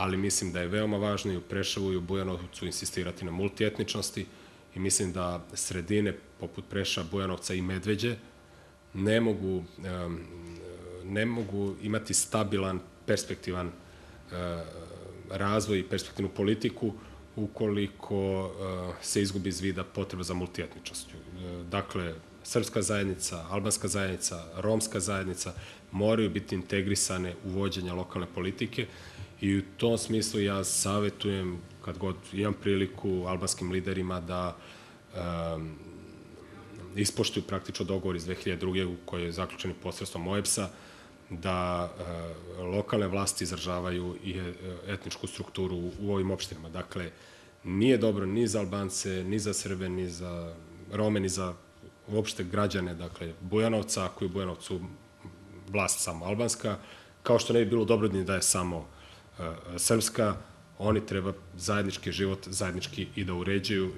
ali mislim da je veoma važno i u Preševu i u Bujanovcu insistirati na multietničnosti i mislim da sredine poput Preševa, Bujanovca i Medveđe ne mogu imati stabilan, perspektivan razvoj i perspektivnu politiku ukoliko se izgubi iz vida potreba za multietničnošću. Dakle, srpska zajednica, albanska zajednica, romska zajednica moraju biti integrisane u vođenje lokalne politike i u tom smislu ja savjetujem, kad god imam priliku, albanskim liderima da ispoštuju praktično dogovor iz 2002. u kojoj je zaključeni posredstvom OEBS-a, da lokalne vlasti izražavaju i etničku strukturu u ovim opštinama. Dakle, nije dobro ni za Albance, ni za Srbe, ni za Rome, ni za uopšte građane, dakle, Bujanovca, ako je u Bujanovcu vlast samo albanska, kao što ne bi bilo dobro ni da je samo srpska, oni treba zajednički život, zajednički i da uređuju.